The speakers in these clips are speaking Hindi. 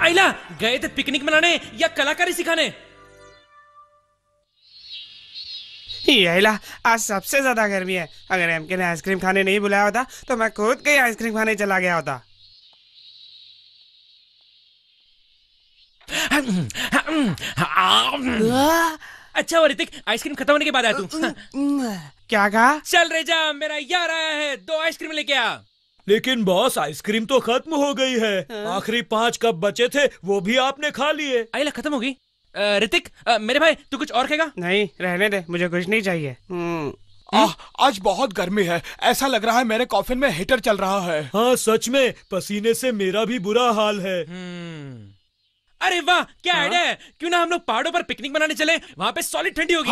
आइला गए थे पिकनिक मनाने या कलाकारी सिखाने? आइला आज सबसे ज्यादा गर्मी है। अगर एमके ने आइसक्रीम खाने नहीं बुलाया होता तो मैं खुद कहीं आइसक्रीम खाने चला गया होता। अच्छा वो ऋतिक, आइसक्रीम खत्म होने के बाद आया तू। क्या कहा? चल रे जा, मेरा यार आया है, 2 आइसक्रीम लेके आ। लेकिन बॉस आइसक्रीम तो खत्म हो गई है। आखिरी 5 कप बचे थे वो भी आपने खा लिए। आइला खत्म हो गई। ऋतिक मेरे भाई तू कुछ और खाएगा? नहीं रहने दे, मुझे कुछ नहीं चाहिए। आज बहुत गर्मी है, ऐसा लग रहा है मेरे कॉफिन में हीटर चल रहा है। हाँ सच में, पसीने से मेरा भी बुरा हाल है। अरे वाह क्या आइडिया है, क्यों ना हम लोग पहाड़ों पर पिकनिक मनाने चले, वहाँ पे सॉलिड ठंडी होगी।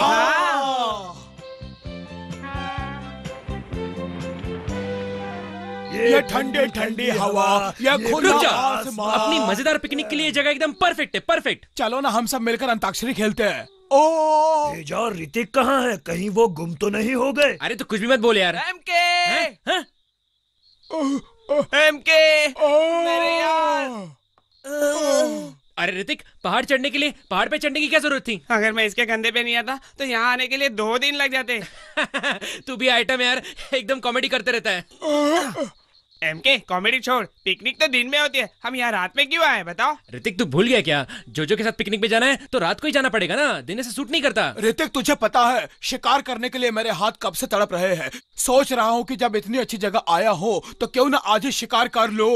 ये ठंडी ठंडी हवा, ये खुला रुक जा, आसमान। अपनी मजेदार पिकनिक के लिए जगह एकदम परफेक्ट है, परफेक्ट। चलो ना हम सब मिलकर अंताक्षरी खेलते हैं। ओ तेजा और ऋतिक कहाँ है? कहीं वो गुम तो नहीं हो गए? अरे तो कुछ भी मत बोल यार। एमके, हाँ? एमके, मेरे यार। अरे ऋतिक, पहाड़ चढ़ने के लिए पहाड़ पे चढ़ने की क्या जरूरत थी? अगर मैं इसके कंधे पे नहीं आता तो यहाँ आने के लिए 2 दिन लग जाते। तू भी आइटम यार, एकदम कॉमेडी करते रहता है। एमके कॉमेडी छोड़, पिकनिक तो दिन में होती है, हम यहाँ रात में क्यों आए बताओ? ऋतिक तू भूल गया क्या, जोजो के साथ पिकनिक पे जाना है तो रात को ही जाना पड़ेगा ना, दिन से सूट नहीं करता। ऋतिक तुझे पता है शिकार करने के लिए मेरे हाथ कब से तड़प रहे हैं। सोच रहा हूँ कि जब इतनी अच्छी जगह आया हो तो क्यों ना आज ही शिकार कर लो।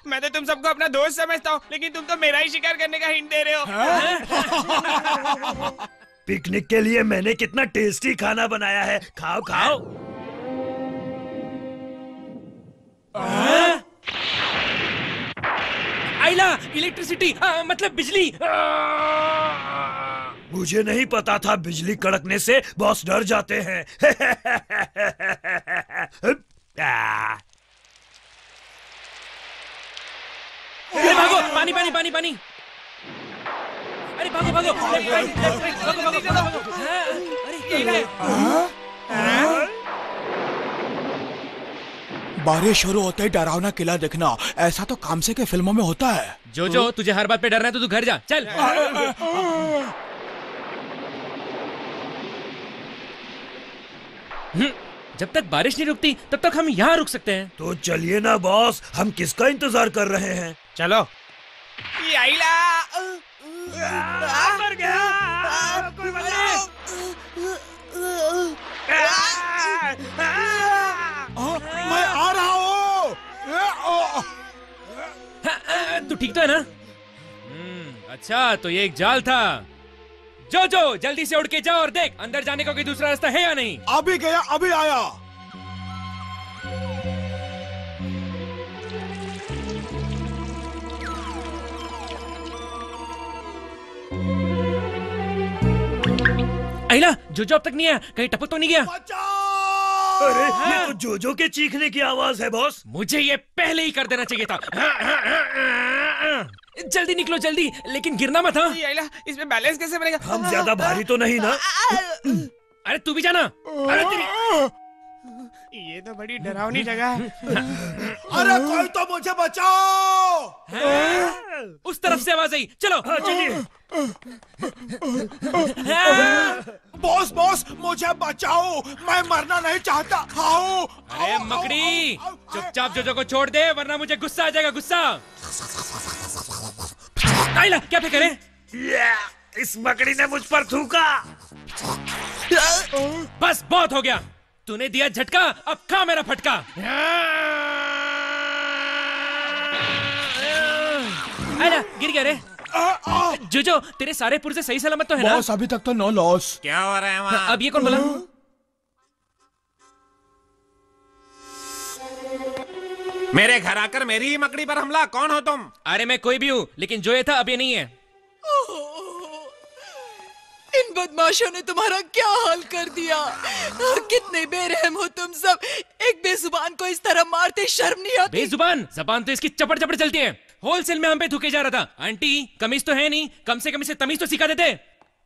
मैं तो तुम सबको अपना दोस्त समझता हूँ, लेकिन तुम तो मेरा ही शिकार करने का हिंट दे रहे हो। पिकनिक के लिए मैंने कितना टेस्टी खाना बनाया है, खाओ खाओ। आइला इलेक्ट्रिसिटी, मतलब बिजली। मुझे नहीं पता था बिजली कड़कने से बॉस डर जाते हैं। अरे भागो, पानी पानी पानी पानी। अरे भागो भागो, लेफ्ट राइट भागो भागो भागो। अरे बारिश शुरू होते ही डरावना किला दिखना, ऐसा तो कामसे के फिल्मों में होता है। जो तुझे हर बात पे डरना है तो तू घर जा, चल। जब तक बारिश नहीं रुकती तब तक हम यहाँ रुक सकते हैं। तो चलिए ना बॉस, हम किसका इंतजार कर रहे हैं? चलो। आइला मर गया, कोई बचाओ। मैं आ रहा हूँ। तू ठीक तो है ना? अच्छा तो ये एक जाल था। जो जल्दी से उड़ के जाओ और देख अंदर जाने का कोई दूसरा रास्ता है या नहीं। अभी गया अभी आया। आइला जो अब तक नहीं आया, कहीं टपक तो नहीं गया? अरे ये तो जोजो के चीखने की आवाज है बॉस। मुझे ये पहले ही कर देना चाहिए था। जल्दी निकलो जल्दी, लेकिन गिरना मत। हाँ आइला, इसमें बैलेंस कैसे बनेगा? हम ज्यादा भारी तो नहीं ना? अरे तू भी जाना। अरे ये तो बड़ी डरावनी जगह है। अरे कोई तो मुझे बचाओ। उस तरफ से आवाज आई, चलो। हाँ चलिए। बॉस बॉस मुझे बचाओ, मैं मरना नहीं चाहता। आओ। अरे मकड़ी, चुपचाप जोजो को छोड़ दे वरना मुझे गुस्सा आ जाएगा, गुस्सा। आइला क्या पे करे? इस मकड़ी ने मुझ पर थूका। बस बहुत हो गया, तूने दिया झटका, अब खा मेरा फटका। आइला गिर गया रे। जोजो तेरे सारे पुर्जे सही सलामत तो है ना? बॉस अभी तक तो नो लॉस। क्या हो रहा है वहाँ? अब ये कौन बोला? मेरे घर आकर मेरी ही मकड़ी पर हमला, कौन हो तुम? अरे मैं कोई भी हूँ, लेकिन जो ये था अब ये नहीं है। इन बदमाशों ने तुम्हारा क्या हाल कर दिया। कितने बेरहम हो तुम सब, एक बेजुबान को इस तरह मारते शर्म नहीं आती? बेजुबान? जबान तो इसकी चपड़ चपड़ चलती है। होलसेल में हम पे थूके जा रहा था। आंटी कमीज तो है नहीं, कम से कम इसे तमीज तो सिखा देते।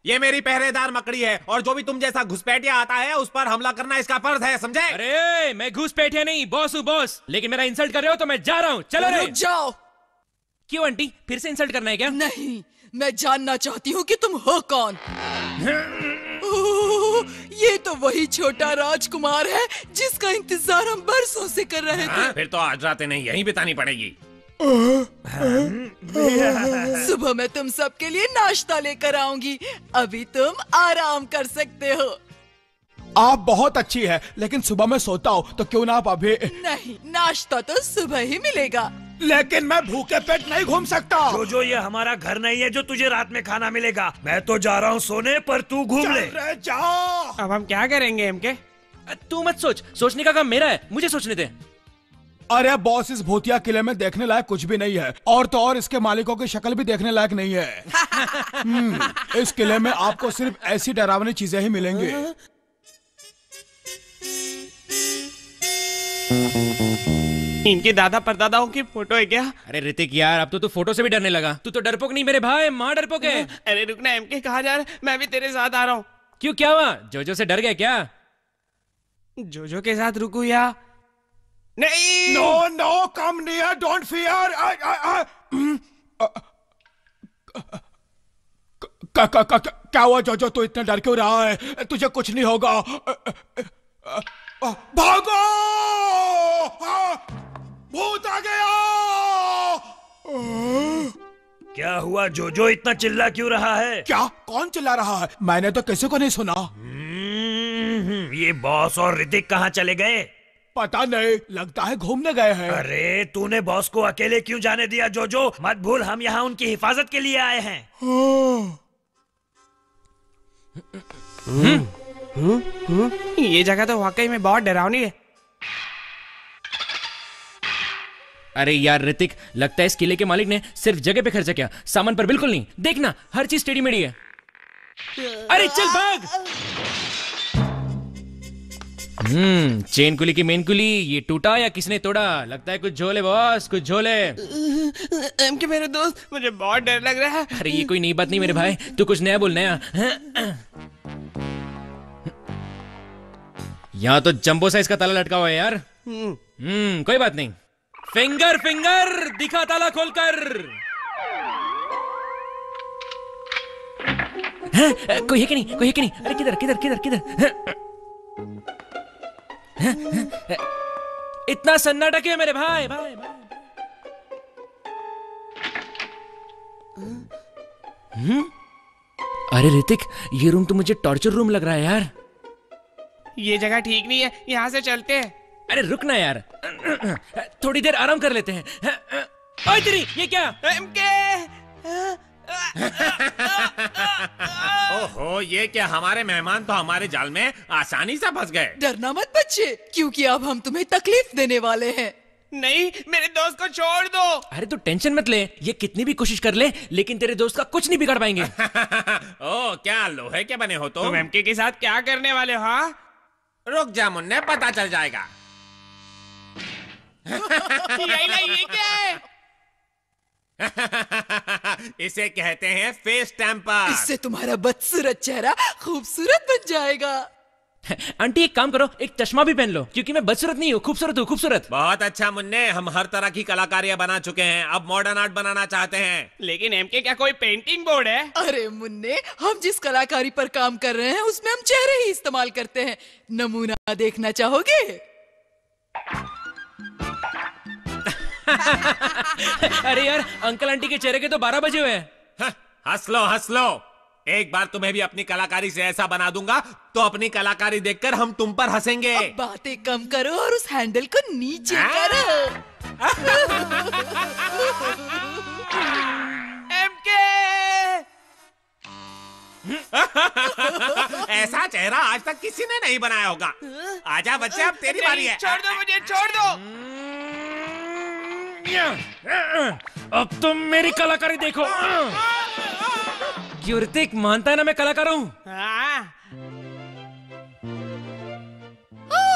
ये मेरी पहरेदार मकड़ी है और जो भी तुम जैसा घुसपैठिया आता है उस पर हमला करना इसका फर्ज है, समझे? अरे मैं घुसपैठिया नहीं, बॉस हूँ बॉस। लेकिन मेरा इंसल्ट कर रहे हो तो मैं जा रहा हूँ, चलो रे। रुक जाओ। क्यों आंटी, फिर से इंसल्ट करना है क्या? नहीं, मैं जानना चाहती हूँ कि तुम हो कौन। ओह, ये तो वही छोटा राजकुमार है जिसका इंतजार हम बरसों से कर रहे थे। फिर तो आज रात नहीं यहीं बितानी पड़ेगी। सुबह मैं तुम सबके लिए नाश्ता लेकर आऊंगी, अभी तुम आराम कर सकते हो। आप बहुत अच्छी है, लेकिन सुबह मैं सोता हूँ तो क्यों ना आप अभी। नहीं, नाश्ता तो सुबह ही मिलेगा। लेकिन मैं भूखे पेट नहीं घूम सकता। जो ये हमारा घर नहीं है जो तुझे रात में खाना मिलेगा। मैं तो जा रहा हूँ सोने, पर तू घूम ले। जाओ। अब हम क्या करेंगे एमके? तू मत सोच, सोचने का काम मेरा है, मुझे सोचने दे। अरे बॉस, इस भूतिया किले में देखने लायक कुछ भी नहीं है, और तो और इसके मालिकों की शक्ल भी देखने लायक नहीं है। इस किले में आपको सिर्फ ऐसी डरावनी चीजें ही मिलेंगी। इनके दादा परदादाओं की फोटो है क्या? अरे ऋतिक यार, अब तो तू फोटो से भी डरने लगा। तू तो डरपोक नहीं मेरे भाई, माँ डरपोक है। अरे रुकना एमके, कहाँ जा रहा है? मैं भी तेरे साथ आ रहा हूँ। क्यों, क्या हुआ? जोजो से डर गया क्या? जोजो के साथ रुकू या नहीं? No no, come near, don't fear. क्या हुआ जोजो, तू इतना डर क्यों रहा है? तुझे कुछ नहीं होगा। भागो, भूत आ गया। क्या हुआ जोजो, इतना चिल्ला क्यों रहा है? क्या? कौन चिल्ला रहा है? मैंने तो किसी को नहीं सुना। ये बॉस और ऋतिक कहाँ चले गए? पता नहीं, लगता है घूमने गए हैं। अरे तूने बॉस को अकेले क्यों जाने दिया जोजो? मत भूल हम यहाँ उनकी हिफाजत के लिए आए हैं। ये जगह तो वाकई में बहुत डरावनी है। अरे यार ऋतिक, लगता है इस किले के मालिक ने सिर्फ जगह पे खर्चा किया, सामान पर बिल्कुल नहीं। देखना, हर चीज टेढ़ी मेढ़ी है। अरे चल भाग। चेन कुली की मेन कुली, ये टूटा या किसने तोड़ा? लगता है कुछ झोले बॉस, कुछ झोले। एमके मेरे दोस्त, मुझे बहुत डर लग रहा है। अरे ये कोई नई बात नहीं मेरे भाई, तू कुछ नया बोल, नया। यहाँ तो जंबो साइज का ताला लटका हुआ है यार। कोई बात नहीं। फिंगर फिंगर दिखा ताला खोलकर। कोई है कि नहीं, कोई है कि नहीं? अरे किधर किधर किधर किधर? इतना सन्नाटा क्यों मेरे भाई? भाई भाई अरे ऋतिक, ये रूम तो मुझे टॉर्चर रूम लग रहा है यार। ये जगह ठीक नहीं है, यहाँ से चलते हैं। अरे रुक ना यार, थोड़ी देर आराम कर लेते हैं। ओए तेरी, ये क्या? ओहो, ये क्या, हमारे मेहमान तो हमारे जाल में आसानी से फंस गए। डरना मत बच्चे, क्योंकि अब हम तुम्हें तकलीफ देने वाले हैं। नहीं, मेरे दोस्त को छोड़ दो। अरे तू टेंशन मत ले, ये कितनी भी कोशिश कर ले लेकिन तेरे दोस्त का कुछ नहीं बिगाड़ पाएंगे। ओ, क्या लोहे के बने हो तुम एमके के साथ क्या करने वाले हो? हाँ, रुक जा मुन्ने, पता चल जाएगा। ये क्या है? इसे कहते हैं फेस टेम्पर। इससे तुम्हारा बदसूरत चेहरा खूबसूरत बन जाएगा। आंटी एक काम करो, एक चश्मा भी पहन लो, क्योंकि मैं बदसूरत नहीं हूँ, खूबसूरत हूँ, खूबसूरत। बहुत अच्छा मुन्ने, हम हर तरह की कलाकारियां बना चुके हैं, अब मॉडर्न आर्ट बनाना चाहते हैं। लेकिन एमके क्या कोई पेंटिंग बोर्ड है? अरे मुन्ने, हम जिस कलाकारी पर काम कर रहे हैं उसमें हम चेहरे ही इस्तेमाल करते हैं। नमूना देखना चाहोगे? अरे यार, अंकल आंटी के चेहरे के तो 12 बजे हुए हैं। हंस लो हंस लो, एक बार तुम्हें भी अपनी कलाकारी से ऐसा बना दूंगा तो अपनी कलाकारी देखकर हम तुम पर हंसेंगे। अब बातें कम करो और उस हैंडल को नीचे करो। एमके! ऐसा चेहरा आज तक किसी ने नहीं बनाया होगा। आजा बच्चे, अब तेरी बारी है। छोड़ दो मुझे, छोड़ दो। अब तुम मेरी कलाकारी देखो। क्यों ऋतिक, मानता है ना मैं कलाकार हूँ? हाँ।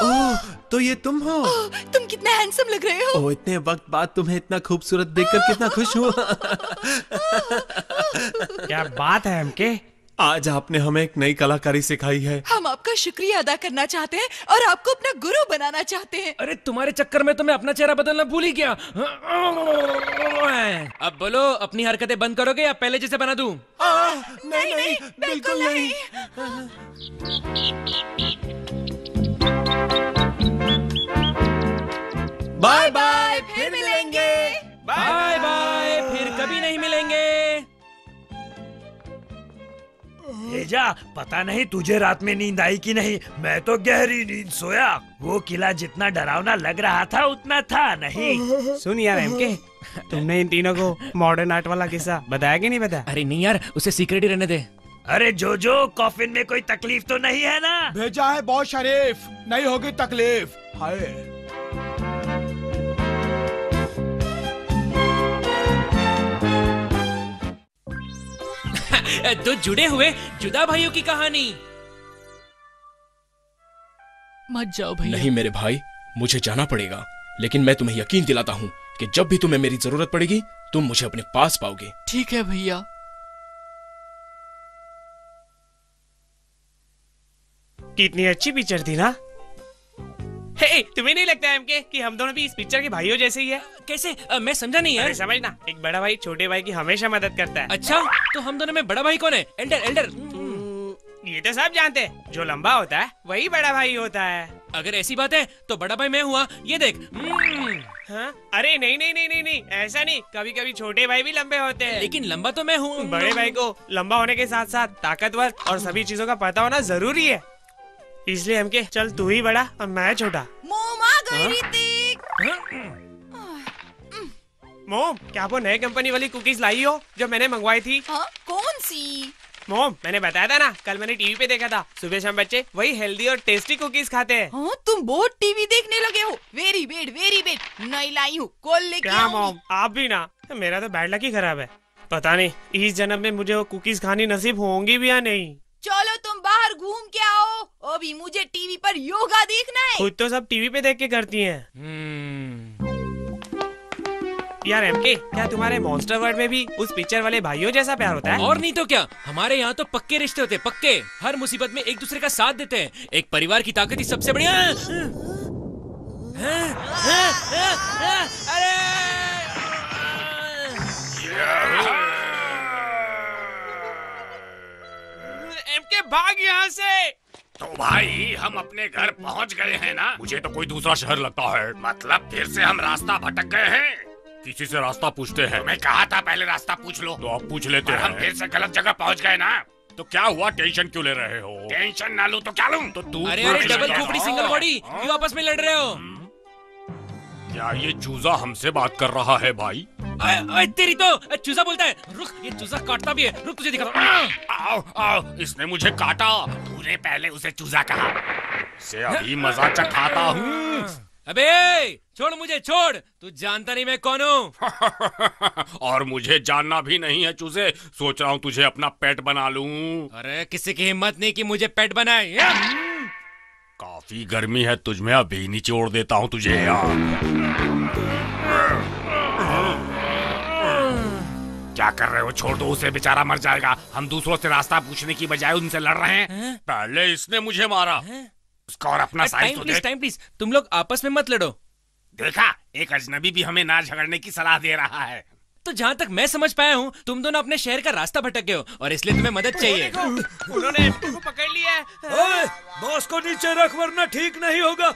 ओह, तो ये तुम हो? तुम कितना हैंडसम लग रहे हो। ओह, इतने वक्त बाद तुम्हें इतना खूबसूरत देखकर कितना खुश हुआ। क्या बात है एमके, आज आपने हमें एक नई कलाकारी सिखाई है। हम आपका शुक्रिया अदा करना चाहते हैं और आपको अपना गुरु बनाना चाहते हैं। अरे तुम्हारे चक्कर में तो मैं अपना चेहरा बदलना भूल ही गया। अब बोलो, अपनी हरकतें बंद करोगे या पहले जैसे बना दूं? नहीं नहीं, बिल्कुल नहीं। बाय बाय, फिर मिलेंगे। बाय बाय, फिर कभी नहीं मिलेंगे। जा, पता नहीं तुझे रात में नींद आई कि नहीं, मैं तो गहरी नींद सोया। वो किला जितना डरावना लग रहा था उतना था नहीं। सुन यार एमके, तुमने इन तीनों को मॉडर्न आर्ट वाला किस्सा बताया कि नहीं बताया? अरे नहीं यार, उसे सीक्रेट ही रहने दे। अरे जो कॉफिन में कोई तकलीफ तो नहीं है ना? भेजा है बहुत शरीफ, नहीं होगी तकलीफ। हाय दो जुड़े हुए जुदा भाइयों की कहानी। मत जाओ भैया। नहीं मेरे भाई, मुझे जाना पड़ेगा, लेकिन मैं तुम्हें यकीन दिलाता हूँ कि जब भी तुम्हें मेरी जरूरत पड़ेगी तुम मुझे अपने पास पाओगे। ठीक है भैया। कितनी अच्छी पिक्चर थी ना? हे, तुम्हें नहीं लगता एमके कि हम दोनों भी इस पिक्चर के भाइयों जैसे ही है? कैसे? मैं समझा नहीं यार। अरे समझना, एक बड़ा भाई छोटे भाई की हमेशा मदद करता है। अच्छा, तो हम दोनों में बड़ा भाई कौन है? एल्डर। ये तो सब जानते हैं, जो लंबा होता है वही बड़ा भाई होता है। अगर ऐसी बात है तो बड़ा भाई मैं हुआ, ये देख। हाँ? अरे नहीं, ऐसा नहीं, कभी कभी छोटे भाई भी लंबे होते हैं। लेकिन लंबा तो मैं हूँ। बड़े भाई को लंबा होने के साथ साथ ताकतवर और सभी चीजों का पता होना जरूरी है। इसलिए हमके चल तू ही बड़ा और मैं छोटा। मोम आ गई ऋतिक। मोम, क्या वो नए कंपनी वाली कुकीज लाई हो जो मैंने मंगवाई थी? हाँ, कौन सी? मोम, मैंने बताया था ना, कल मैंने टीवी पे देखा था, सुबह शाम बच्चे वही हेल्दी और टेस्टी कुकीज खाते हैं। हाँ, तुम बहुत टीवी देखने लगे हो। Very bad. नहीं लाई हूँ, कॉल लेके क्या आऊंगी। मोम, आप भी ना? मेरा तो बैड लक ही खराब है। पता नहीं इस जन्म में मुझे वो कुकीज खानी नसीब होंगी भी या नहीं। चलो तुम बाहर घूम के आओ, अभी मुझे टीवी पर योगा देखना है। खुद तो सब टीवी पे देख के करती हैं। यार एमके, क्या तुम्हारे मॉन्स्टर वर्ल्ड में भी उस पिक्चर वाले भाइयों जैसा प्यार होता है? और नहीं तो क्या, हमारे यहाँ तो पक्के रिश्ते होते हैं, पक्के। हर मुसीबत में एक दूसरे का साथ देते हैं। एक परिवार की ताकत ही सबसे बढ़िया। अरे एमके, भाग यहाँ से। तो भाई हम अपने घर पहुंच गए हैं ना? मुझे तो कोई दूसरा शहर लगता है। मतलब फिर से हम रास्ता भटक गए हैं। किसी से रास्ता पूछते हैं। मैं कहा था पहले रास्ता पूछ लो। तो आप पूछ लेते हैं। हम फिर से गलत जगह पहुंच गए ना? तो क्या हुआ, टेंशन क्यों ले रहे हो? टेंशन ना लूं तो क्या लूं? तो तू अरे डबल खोपड़ी सिंगल बॉडी, क्यों आपस में लड़ रहे हो? क्या ये चूजा हमसे बात कर रहा है भाई? तेरी तो चूजा बोलता है। रुक, ये चूजा काटता भी है। रुक, तुझे दिखाता हूं। आओ, इसने मुझे काटा। तूने पहले उसे चूजा कहा। से अभी मजा चखाता हूँ। अबे छोड़ मुझे, छोड़। तू जानता नहीं मैं कौन हूँ। और मुझे जानना भी नहीं है चूजे। सोच रहा हूँ तुझे अपना पेट बना लूं। अरे किसी की हिम्मत नहीं कि मुझे पेट बनाए। काफी गर्मी है तुझमें, अभी निचोड़ देता हूँ तुझे यार। क्या कर रहे हो? छोड़ दो उसे, बेचारा मर जाएगा। हम दूसरों से रास्ता पूछने की बजाय उनसे लड़ रहे हैं। पहले इसने मुझे मारा, उसका और अपना साइज तो देख। टाइम प्लीज, तुम लोग आपस में मत लड़ो। देखा, एक अजनबी भी हमें ना झगड़ने की सलाह दे रहा है। तो जहाँ तक मैं समझ पाया हूँ, तुम दोनों अपने शहर का रास्ता भटक गए हो और इसलिए तुम्हें मदद चाहिए। उन्होंने एमके को पकड़ लिया है। ओए, बॉस को नीचे रख वरना ठीक नहीं होगा।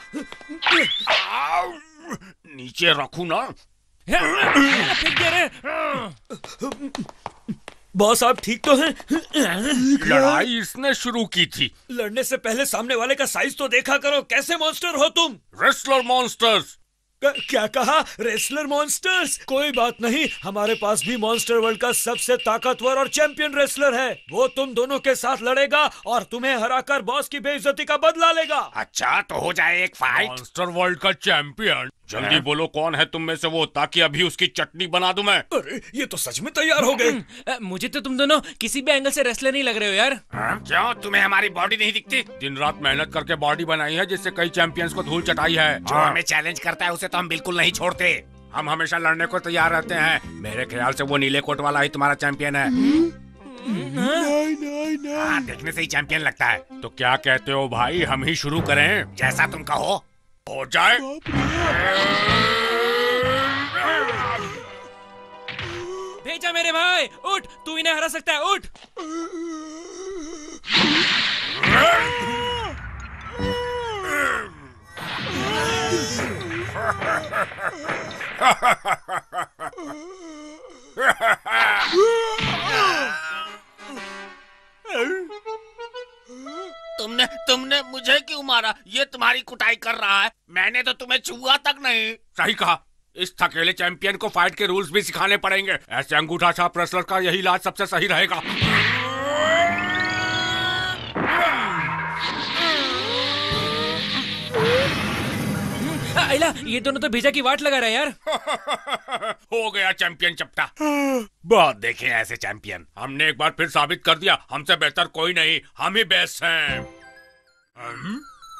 नीचे रखू ना? बॉस आप ठीक तो हैं? लड़ाई इसने शुरू की थी। लड़ने से पहले सामने वाले का साइज तो देखा करो। कैसे मॉन्स्टर हो तुम? Wrestler monsters. क्या कहा? Wrestler monsters? कोई बात नहीं, हमारे पास भी मॉन्स्टर वर्ल्ड का सबसे ताकतवर और चैंपियन रेसलर है। वो तुम दोनों के साथ लड़ेगा और तुम्हें हराकर बॉस की बेइज्जती का बदला लेगा। अच्छा, तो हो जाए एक फाइट। मॉन्स्टर वर्ल्ड का चैंपियन? जल्दी बोलो कौन है तुम में से वो, ताकि अभी उसकी चटनी बना दूं मैं। अरे ये तो सच में तैयार हो गए। मुझे तो तुम दोनों किसी भी एंगल से रेसलर नहीं लग रहे हो यार। क्यों, तुम्हें हमारी बॉडी नहीं दिखती? दिन रात मेहनत करके बॉडी बनाई है, जिससे कई चैंपियंस को धूल चटाई है। जो हमें चैलेंज करता है उसे तो हम बिल्कुल नहीं छोड़ते। हम हमेशा लड़ने को तैयार रहते हैं। मेरे ख्याल से वो नीले कोट वाला ही तुम्हारा चैंपियन है। नहीं हाँ, देखने से ही चैंपियन लगता है। तो क्या कहते हो भाई, हम ही शुरू करें? जैसा तुम कहो। हो जाए। भेजा मेरे भाई, उठ, तू इन्हें हरा सकता है, उठ। तुमने मुझे क्यों मारा? ये तुम्हारी कुटाई कर रहा है। मैंने तो तुम्हें छुआ तक नहीं। सही कहा। इस थकेले चैंपियन को फाइट के रूल्स भी सिखाने पड़ेंगे। ऐसे अंगूठा छाप रेसलर का यही इलाज सबसे सही रहेगा। आइला, ये दोनों तो भेजा की वाट लगा रहे हैं यार। हो गया चैंपियन चपटा। बहुत देखे ऐसे चैंपियन। हमने एक बार फिर साबित कर दिया, हमसे बेहतर कोई नहीं, हम ही बेस्ट हैं।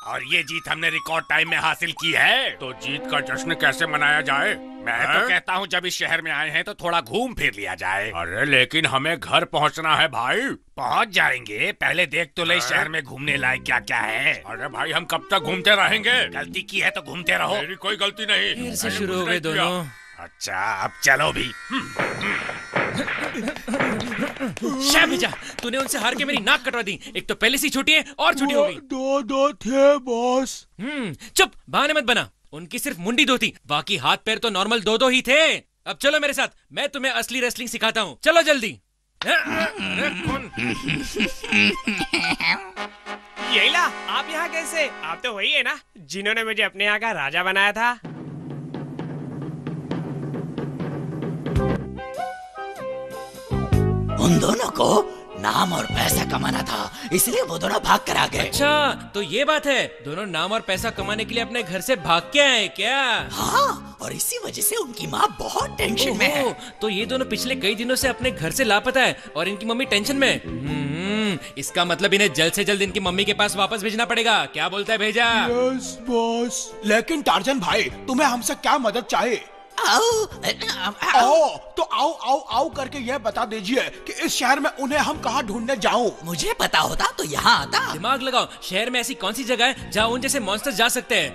और ये जीत हमने रिकॉर्ड टाइम में हासिल की है। तो जीत का जश्न कैसे मनाया जाए? मैं तो कहता हूँ जब इस शहर में आए हैं तो थोड़ा घूम फिर लिया जाए। अरे लेकिन हमें घर पहुँचना है भाई। पहुँच जाएंगे, पहले देख तो ले शहर में घूमने लायक क्या क्या है। अरे भाई, हम कब तक घूमते रहेंगे? गलती की है तो घूमते रहो। मेरी कोई गलती नहीं। फिर से शुरू हो गए दोनों। अच्छा, अब चलो भी। शा भेजा, तूने उनसे हार के मेरी नाक कटवा दी। एक तो पहले से छोटी है और छोटी हो गई। दो थे बॉस। चुप, बहाने मत बना। उनकी सिर्फ मुंडी दो थी, बाकी हाथ पैर तो नॉर्मल दो ही थे। अब चलो मेरे साथ, मैं तुम्हें असली रेसलिंग सिखाता हूँ। चलो जल्दी। येला, आप यहाँ कैसे? आप तो वही है ना जिन्होंने मुझे अपने यहाँ का राजा बनाया था? उन दोनों को नाम और पैसा कमाना था, इसलिए वो दोनों भाग कर आ गए। अच्छा, तो ये बात है। दोनों नाम और पैसा कमाने के लिए अपने घर से भाग के आए क्या? हाँ, और इसी वजह से उनकी माँ बहुत टेंशन में है। तो ये दोनों पिछले कई दिनों से अपने घर से लापता है और इनकी मम्मी टेंशन में। इसका मतलब इन्हें जल्द से जल्द इनकी मम्मी के पास वापस भेजना पड़ेगा। क्या बोलता है भेजा? Yes boss. लेकिन टार्जन भाई, तुम्हें हमसे क्या मदद चाहिए? तो आओ करके यह बता दीजिए कि इस शहर में उन्हें हम कहाँ ढूंढने जाऊं? मुझे पता होता तो यहाँ आता। दिमाग लगाओ, शहर में ऐसी कौन सी जगह है जहाँ उन जैसे मॉन्स्टर्स जा सकते हैं?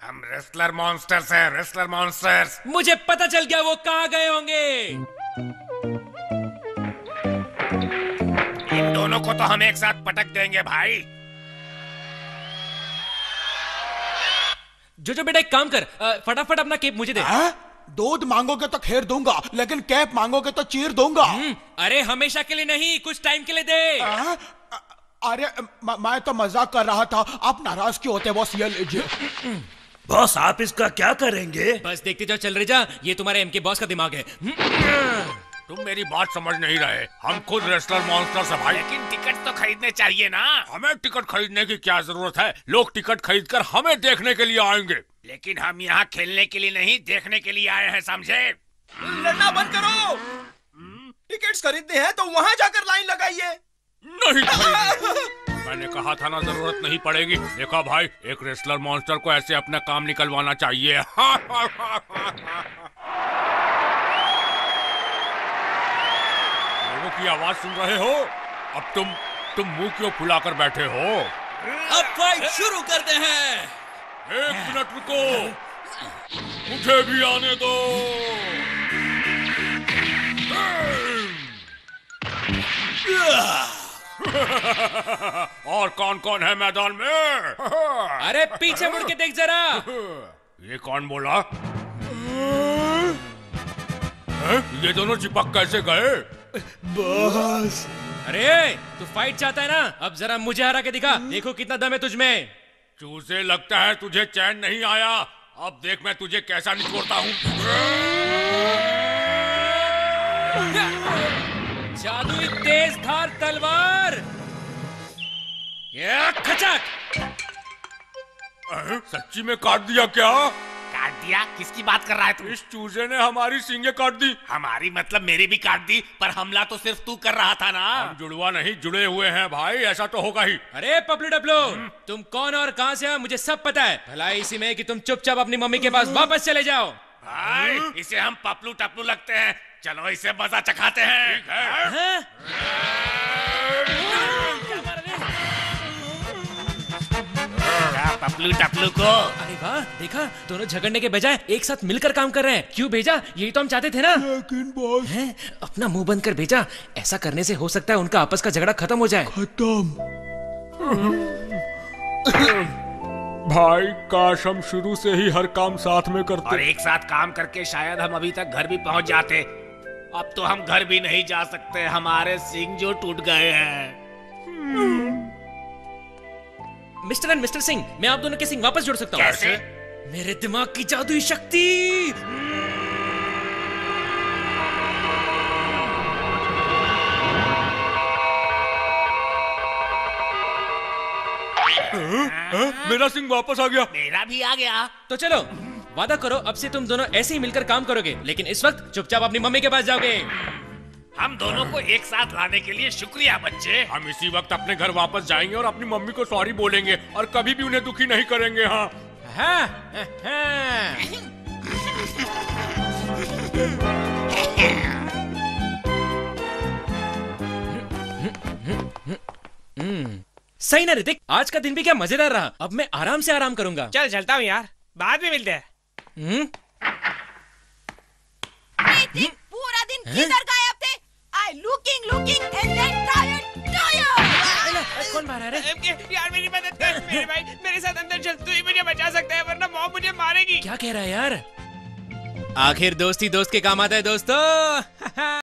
हम रेसलर मॉन्स्टर्स हैं, रेसलर मॉन्स्टर्स। मुझे पता चल गया वो कहाँ गए होंगे। इन दोनों को तो हम एक साथ पटक देंगे भाई। जो बेटा एक काम कर, फटाफट अपना केप मुझे दे। दूध मांगोगे तो खैर दूंगा, लेकिन कैप मांगोगे तो चीर दूंगा। अरे हमेशा के लिए नहीं, कुछ टाइम के लिए दे। अरे मैं तो मजाक कर रहा था, आप नाराज क्यों होते बॉस? ये लीजिए। बॉस, आप इसका क्या करेंगे? बस देखते जाओ, चल रहे जा। ये तुम्हारे एमके बॉस का दिमाग है। तुम मेरी बात समझ नहीं रहे। हम खुद रेसलर मॉन्स्टर्स हैं भाई। लेकिन टिकट तो खरीदने चाहिए ना। हमें टिकट खरीदने की क्या जरूरत है? लोग टिकट खरीद कर हमें देखने के लिए आएंगे। लेकिन हम यहाँ खेलने के लिए नहीं, देखने के लिए आए हैं, समझे? लड़ना बंद करो। टिकट्स खरीदने हैं तो वहाँ जाकर लाइन लगाइए। नहीं, मैंने कहा था ना, जरूरत नहीं पड़ेगी। देखा भाई, एक रेसलर मॉन्स्टर को ऐसे अपना काम निकलवाना चाहिए। लोगों की आवाज सुन रहे हो? अब तुम मुंह क्यों फुलाकर बैठे हो? अब फाइट शुरू करते हैं। एक मिनट रुको, मुझे भी आने दो। और कौन कौन है मैदान में? अरे पीछे मुड़ के देख जरा। ये कौन बोला? ये दोनों चिपक कैसे गए? बॉस। अरे तू फाइट चाहता है ना? अब जरा मुझे हरा के दिखा, देखो कितना दम है तुझमें। चूसे, लगता है तुझे चैन नहीं आया। अब देख मैं तुझे कैसा निचोड़ता हूँ। जादुई तेज धार तलवार। ये खचक। सच्ची में काट दिया क्या? काट दिया? किसकी बात कर रहा है तू? इस चूजे ने हमारी सींगें काट दी। हमारी मतलब मेरी भी काट दी, पर हमला तो सिर्फ तू कर रहा था ना। हम जुड़वा नहीं, जुड़े हुए हैं भाई, ऐसा तो होगा ही। अरे पपलू डपलू, तुम कौन और कहाँ से हो मुझे सब पता है। भलाई इसी में कि तुम चुपचाप अपनी मम्मी के पास वापस चले जाओ। हाय, इसे हम पपलू टपलू लगते हैं। चलो इसे मजा चखाते हैं। ठीक है? क्या पपलू टपलू को? अरे वाह, देखा दोनों झगड़ने के बजाय एक साथ मिलकर काम कर रहे हैं। क्यों भेजा? यही तो हम चाहते थे ना। लेकिन बॉस हैं? अपना मुंह बंद कर भेजा। ऐसा करने से हो सकता है उनका आपस का झगड़ा खत्म हो जाए। खत्म। भाई काश हम शुरू से ही हर काम साथ में और करते। एक साथ काम करके शायद हम अभी तक घर भी पहुंच जाते। अब तो हम घर भी नहीं जा सकते, हमारे सिंग जो टूट गए हैं। मिस्टर एंड मिस्टर सिंह, मैं आप दोनों के सिंह वापस जोड़ सकता हूँ। कैसे? मेरे दिमाग की जादुई शक्ति। मेरा सिंह वापस आ गया। मेरा भी आ गया। तो चलो वादा करो, अब से तुम दोनों ऐसे ही मिलकर काम करोगे, लेकिन इस वक्त चुपचाप अपनी मम्मी के पास जाओगे। हम दोनों को एक साथ लाने के लिए शुक्रिया बच्चे। हम इसी वक्त अपने घर वापस जाएंगे और अपनी मम्मी को सॉरी बोलेंगे और कभी भी उन्हें दुखी नहीं करेंगे। हाँ सही ना ऋतिक? आज का दिन भी क्या मजेदार रहा। अब मैं आराम से आराम करूंगा। चल चलता हूँ यार, बाद में मिलते हैं। पूरा दिन किधर गायब थे? I looking and then tired. कौन बाहर है रे? यार मेरी मदद कर, मेरे भाई मेरे साथ अंदर चल, तू ही मुझे बचा सकता है वरना मॉम मुझे मारेगी। क्या कह रहा है यार? आखिर दोस्ती दोस्त के काम आता है दोस्तों।